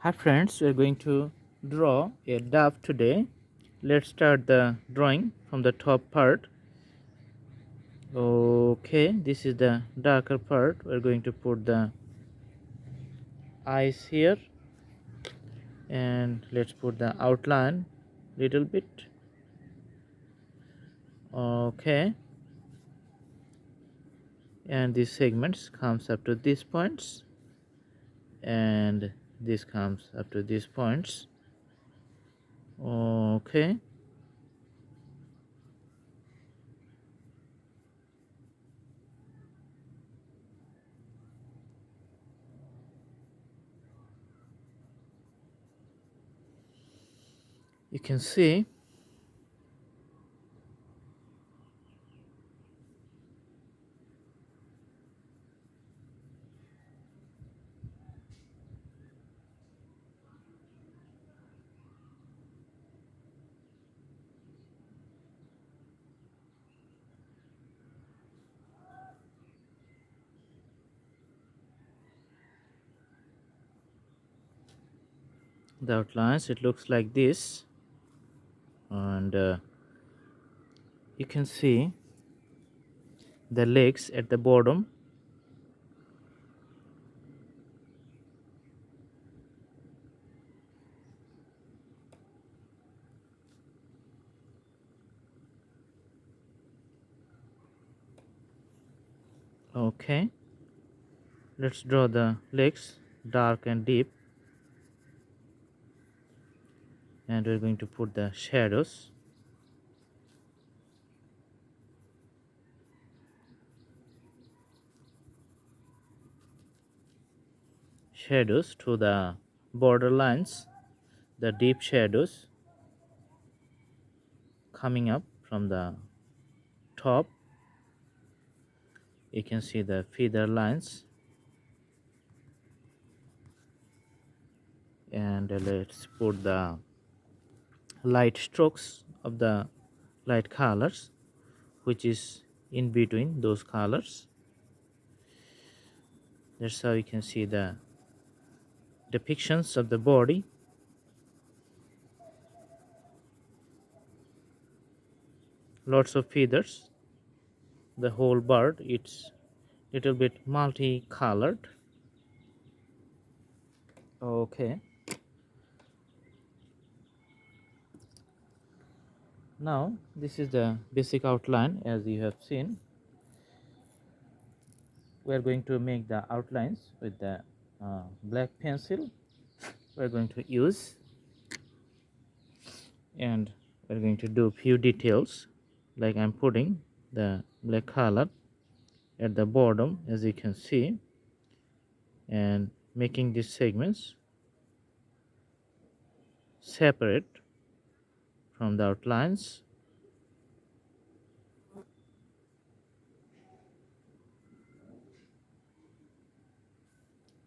Hi friends, we are going to draw a dove today. Let's start the drawing from the top part. Okay, this is the darker part. We're going to put the eyes here and let's put the outline little bit. Okay, and these segments comes up to these points and this comes up to these points. Okay, you can see the outlines. It looks like this, and you can see the legs at the bottom. Okay, let's draw the legs dark and deep, and we're going to put the shadows to the border lines, the deep shadows coming up from the top. You can see the feather lines, and let's put the light strokes of the light colors which is in between those colors. That's how you can see the depictions of the body. Lots of feathers, the whole bird. It's little bit multicolored. Okay, now this is the basic outline. As you have seen, we are going to make the outlines with the black pencil we are going to use, and we're going to do few details, like I'm putting the black color at the bottom, as you can see, and making these segments separate from the outlines.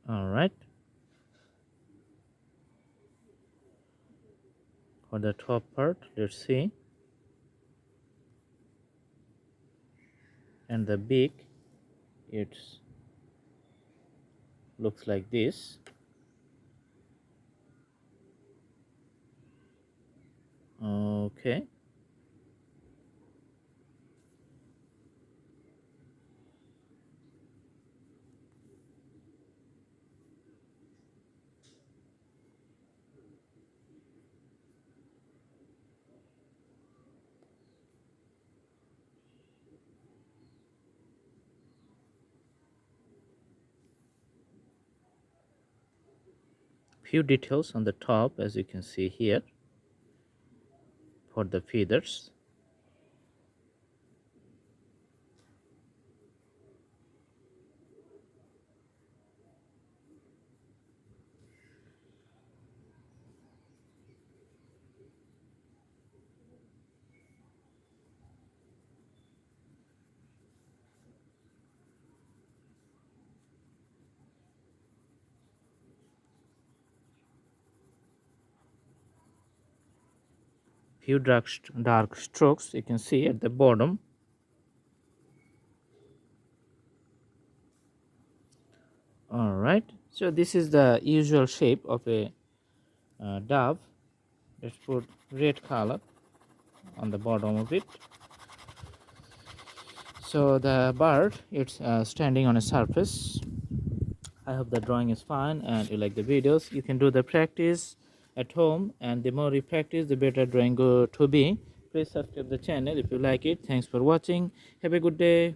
All right, for the top part, let's see, and the beak, it's looks like this. Okay, few details on the top, as you can see here, for the feathers. Few dark strokes you can see at the bottom. All right, so this is the usual shape of a dove. Let's put red color on the bottom of it. So the bird, it's standing on a surface. I hope the drawing is fine and you like the videos. You can do the practice at home, and the more you practice, the better drawing go to be. Please subscribe the channel if you like it. Thanks for watching. Have a good day.